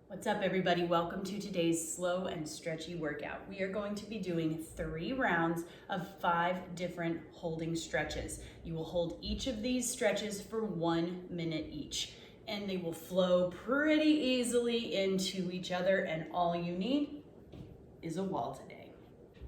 What's up, everybody? Welcome to today's slow and stretchy workout. We are going to be doing 3 rounds of 5 different holding stretches. You will hold each of these stretches for 1 minute each, and they will flow pretty easily into each other, and all you need is a wall today.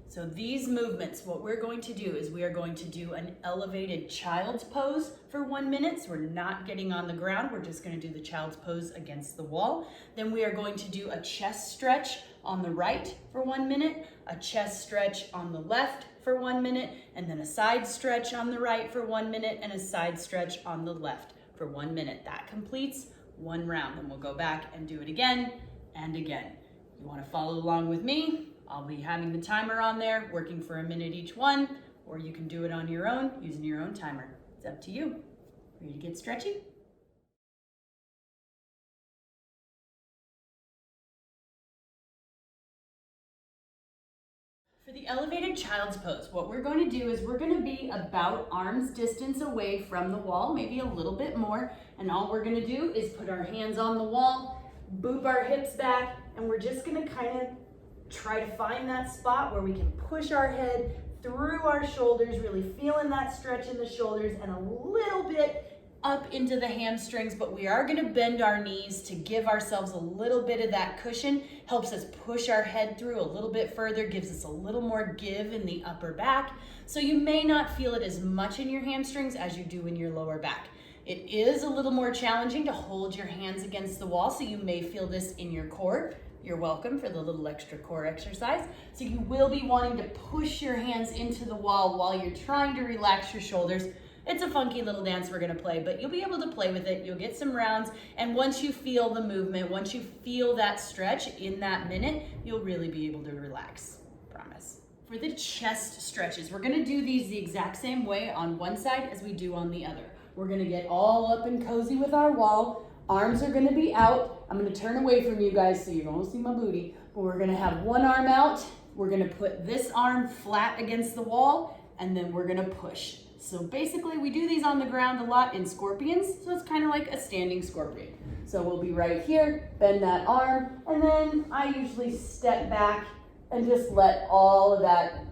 So these movements, what we're going to do is we are going to do an elevated child's pose for 1 minute. So we're not getting on the ground. We're just going to do the child's pose against the wall. Then we are going to do a chest stretch on the right for 1 minute, a chest stretch on the left for 1 minute, and then a side stretch on the right for 1 minute and a side stretch on the left for 1 minute. That completes 1 round. Then we'll go back and do it again and again. You want to follow along with me? I'll be having the timer on there, working for 1 minute each one, or you can do it on your own using your own timer. It's up to you. Ready to get stretchy? For the elevated child's pose, what we're going to do is we're going to be about arm's distance away from the wall, maybe a little bit more, and all we're going to do is put our hands on the wall, boop our hips back, and we're just going to kind of try to find that spot where we can push our head through our shoulders, really feeling that stretch in the shoulders and a little bit up into the hamstrings, but we are gonna bend our knees to give ourselves a little bit of that cushion, helps us push our head through a little bit further, gives us a little more give in the upper back. So you may not feel it as much in your hamstrings as you do in your lower back. It is a little more challenging to hold your hands against the wall, so you may feel this in your core. You're welcome for the little extra core exercise. So you will be wanting to push your hands into the wall while you're trying to relax your shoulders. It's a funky little dance we're gonna play, but you'll be able to play with it. You'll get some rounds, and once you feel the movement, once you feel that stretch in that minute, you'll really be able to relax, promise. For the chest stretches, we're gonna do these the exact same way on one side as we do on the other. We're gonna get all up and cozy with our wall. Arms are gonna be out. I'm gonna turn away from you guys so you don't see my booty, but we're gonna have one arm out. We're gonna put this arm flat against the wall, and then we're gonna push. So basically we do these on the ground a lot in scorpions, so it's kind of like a standing scorpion. So we'll be right here, bend that arm, and then I usually step back and just let all of that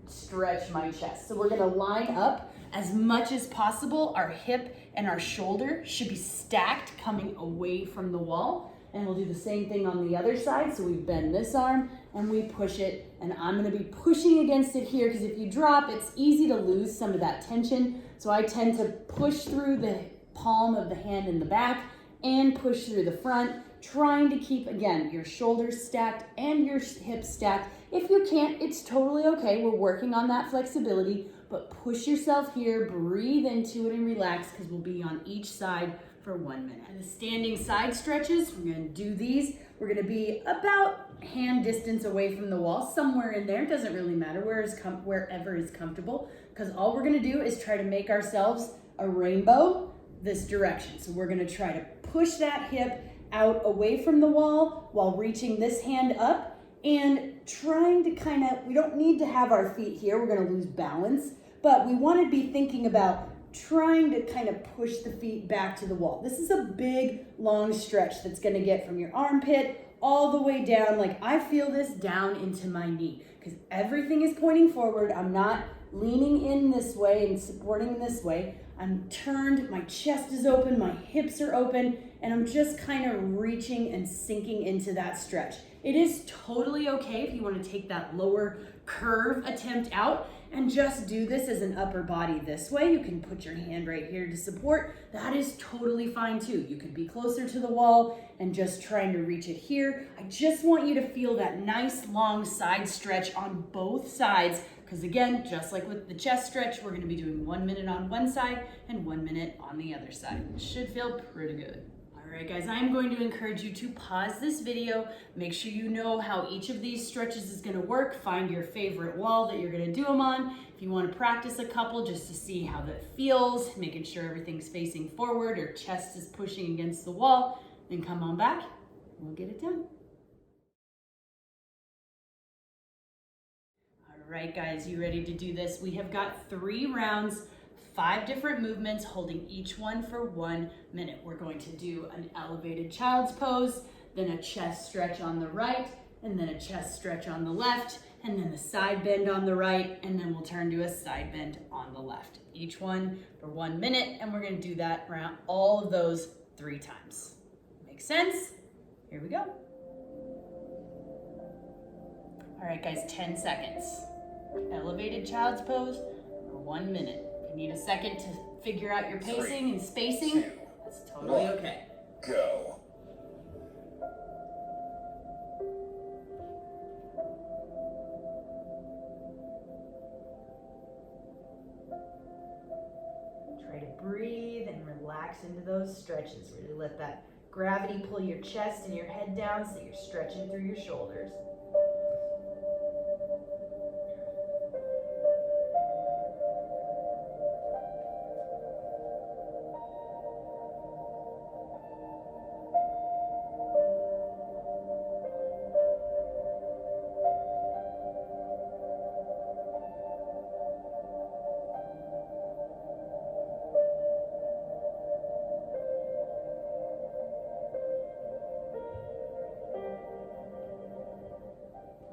stretch my chest. So we're gonna line up as much as possible. Our hip and our shoulder should be stacked, coming away from the wall. And we'll do the same thing on the other side. So we bend this arm and we push it. And I'm gonna be pushing against it here, because if you drop, it's easy to lose some of that tension. So I tend to push through the palm of the hand in the back and push through the front, trying to keep, again, your shoulders stacked and your hips stacked. If you can't, it's totally okay. We're working on that flexibility, but push yourself here, breathe into it and relax, because we'll be on each side for 1 minute. And the standing side stretches, we're gonna do these. We're gonna be about hand distance away from the wall, somewhere in there. It doesn't really matter, wherever is comfortable, because all we're gonna do is try to make ourselves a rainbow this direction. So we're gonna try to push that hip out away from the wall while reaching this hand up and trying to we don't need to have our feet here, we're gonna lose balance, but we wanna be thinking about trying to kind of push the feet back to the wall. This is a big, long stretch that's gonna get from your armpit all the way down. Like, I feel this down into my knee, because everything is pointing forward. I'm not leaning in this way and supporting this way. I'm turned, my chest is open, my hips are open, and I'm just kind of reaching and sinking into that stretch. It is totally okay if you want to take that lower curve attempt out and just do this as an upper body this way. You can put your hand right here to support. That is totally fine too. You could be closer to the wall and just trying to reach it here. I just want you to feel that nice long side stretch on both sides, because again, just like with the chest stretch, we're gonna be doing 1 minute on one side and 1 minute on the other side. It should feel pretty good. All right, guys, I'm going to encourage you to pause this video. Make sure you know how each of these stretches is gonna work. Find your favorite wall that you're gonna do them on. If you wanna practice a couple just to see how that feels, making sure everything's facing forward or chest is pushing against the wall, then come on back, we'll get it done. All right, guys, you ready to do this? We have got 3 rounds, 5 different movements, holding each one for 1 minute. We're going to do an elevated child's pose, then a chest stretch on the right, and then a chest stretch on the left, and then a side bend on the right, and then we'll turn to a side bend on the left. Each one for 1 minute, and we're gonna do that around all of those 3 times. Make sense? Here we go. All right, guys, 10 seconds. Elevated child's pose for 1 minute. If you need a second to figure out your pacing and spacing, that's totally okay. Go. Try to breathe and relax into those stretches. Really let that gravity pull your chest and your head down so you're stretching through your shoulders.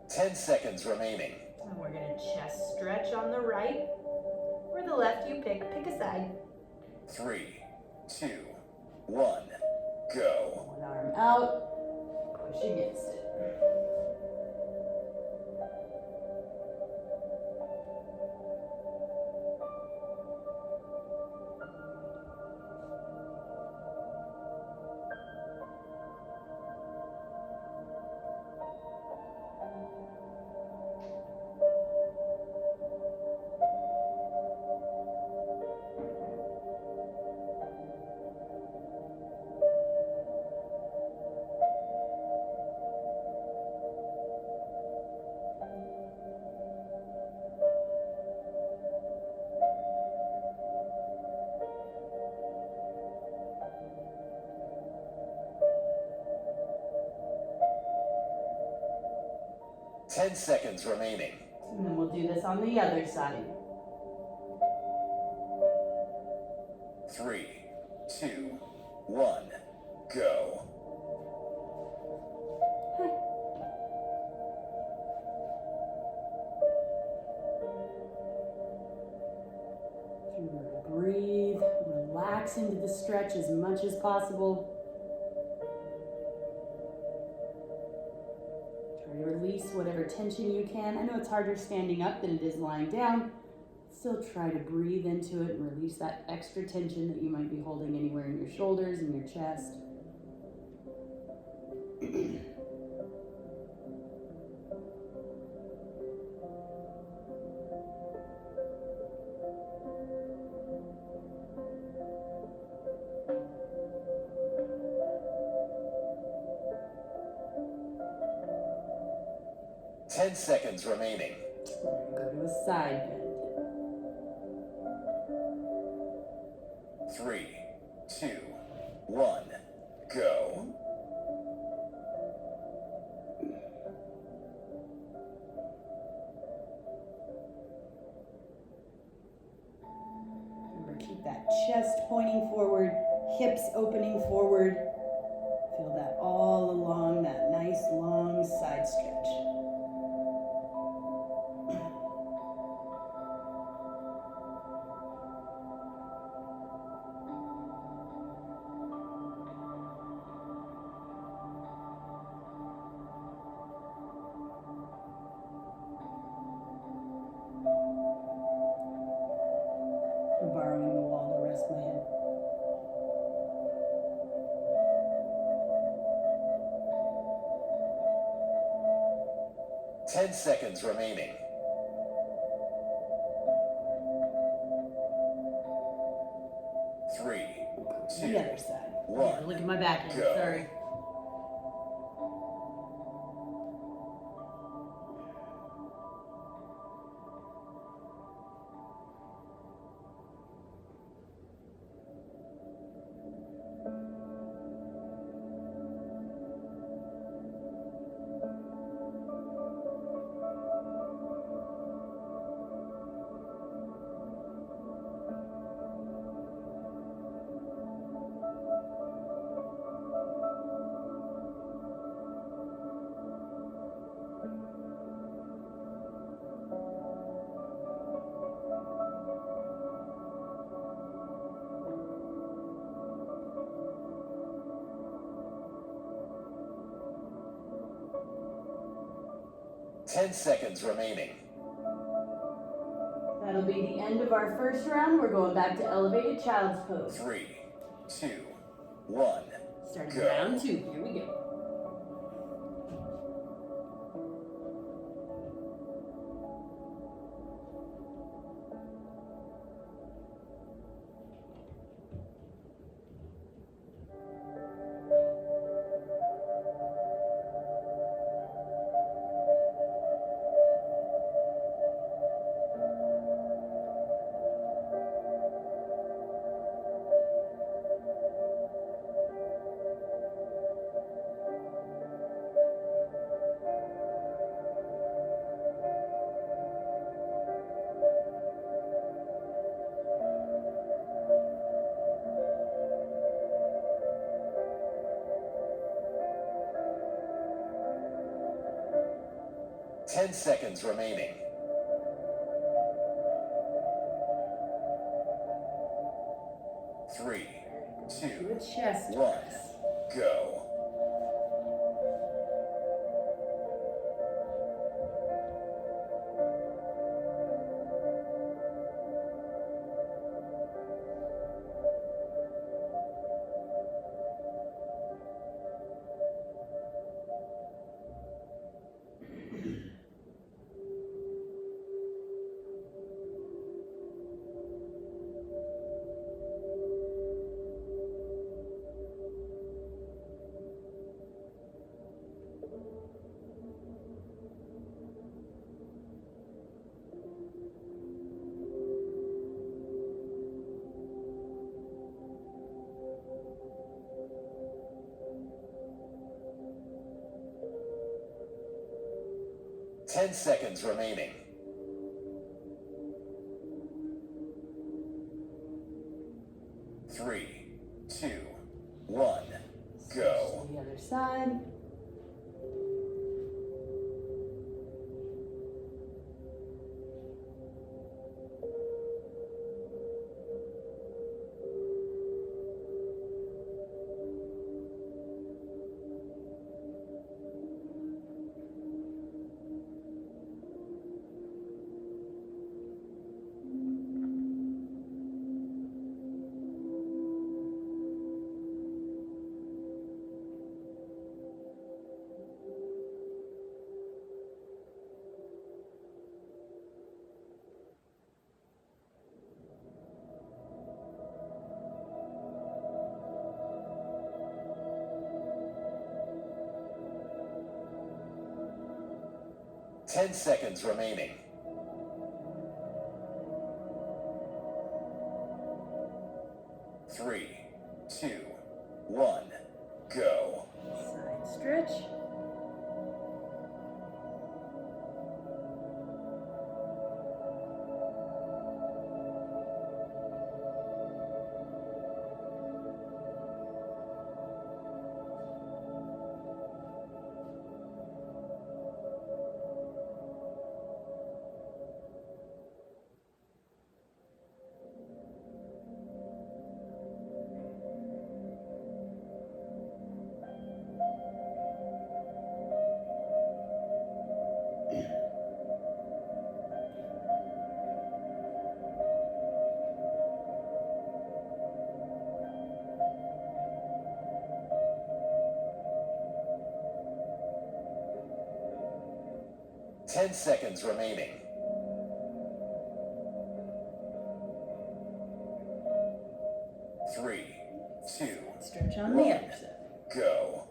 Ten seconds remaining. And we're gonna chest stretch on the right or the left, you pick a side. 3, 2, 1, go. One arm out, push against it. Ten seconds remaining. And then we'll do this on the other side. 3, 2, 1, go. Breathe, relax into the stretch as much as possible. Try to release whatever tension you can. I know it's harder standing up than it is lying down. Still try to breathe into it and release that extra tension that you might be holding anywhere in your shoulders and your chest. 10 seconds remaining. Go to a side bend. 3, 2, 1, go. Remember, keep that chest pointing forward, hips opening forward. Feel that all along that nice long side stretch. I'm borrowing the wall to rest my head. Ten seconds remaining. 3, 2, The other side. 1. Look at my back end, Go. sorry. 10 seconds remaining. That'll be the end of our first round. We're going back to elevated child's pose. 3, 2, 1. Starting Go. round 2. Here we go. Ten seconds remaining. 3, 2, Do a chest 1. press. Go. Ten seconds remaining. 3, 2, 1. Go. To the other side. Ten seconds remaining. 3, 2, 1. Go. Side stretch. Ten seconds remaining. 3, 2, Stretch on the other side. go.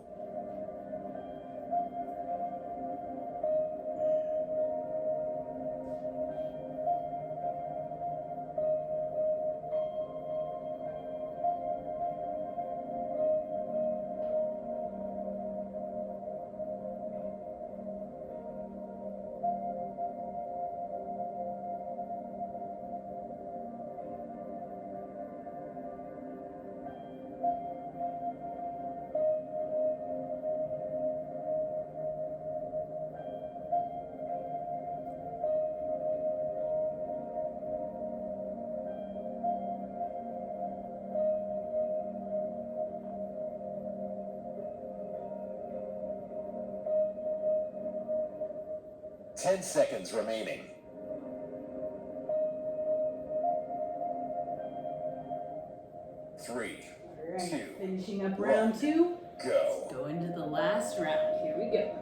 10 seconds remaining. 3, All right, 2, finishing up round 2. go. Go into the last round. Here we go.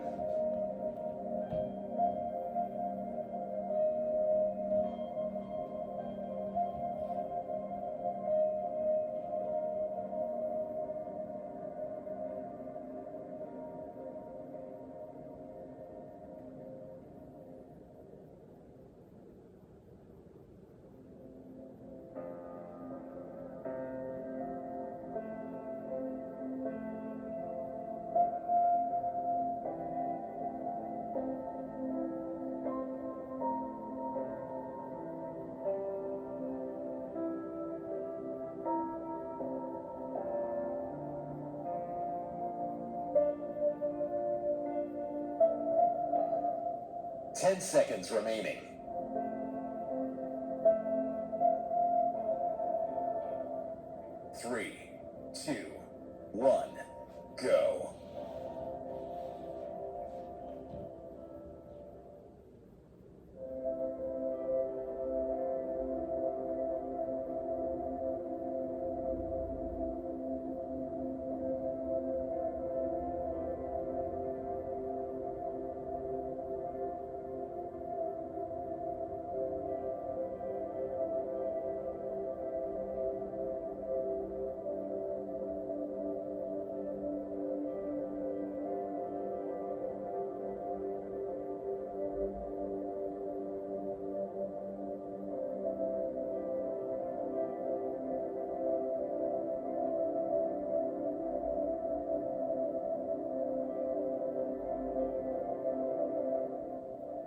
Ten seconds remaining. 3, 2, 1, go.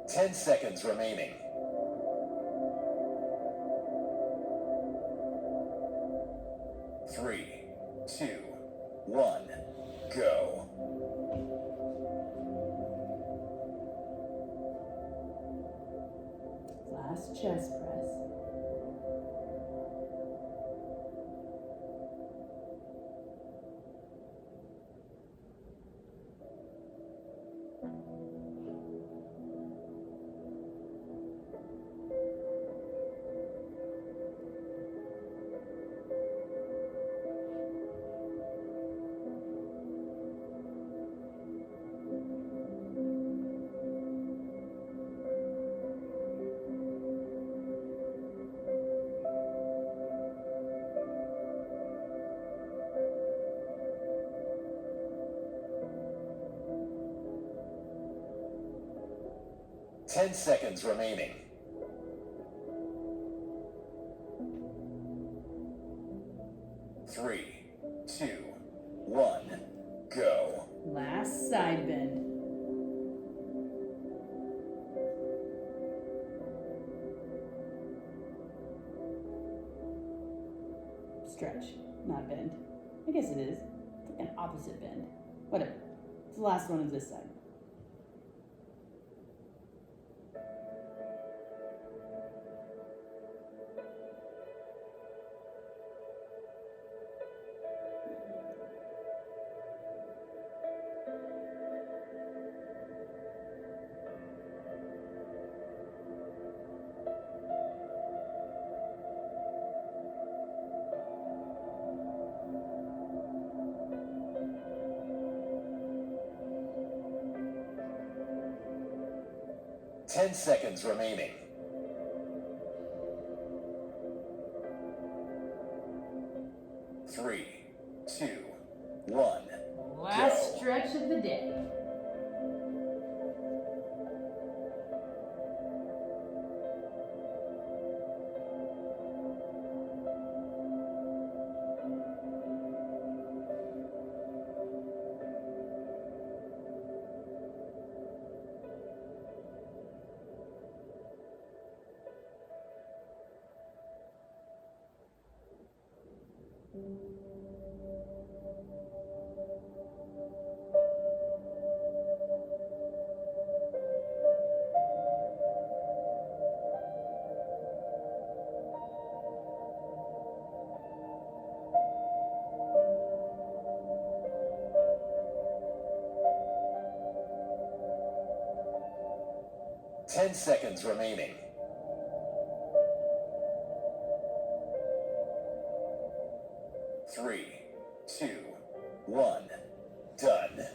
Ten seconds remaining. 3, 2, 1, go. Last chest press. Ten seconds remaining. 3, 2, 1, go. Last side bend. Stretch, not bend. I guess it is. It's like an opposite bend. Whatever. It's the last one of this side. Ten seconds remaining. 3, 2, 1. Last stretch of the day. 10 seconds remaining. 3, 2, 1, done.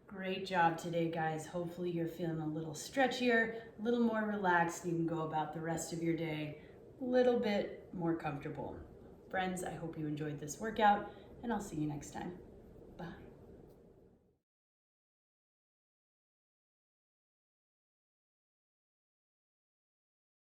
Great job today, guys. Hopefully you're feeling a little stretchier, a little more relaxed. You can go about the rest of your day a little bit more comfortable. Friends, I hope you enjoyed this workout, and I'll see you next time. Bye.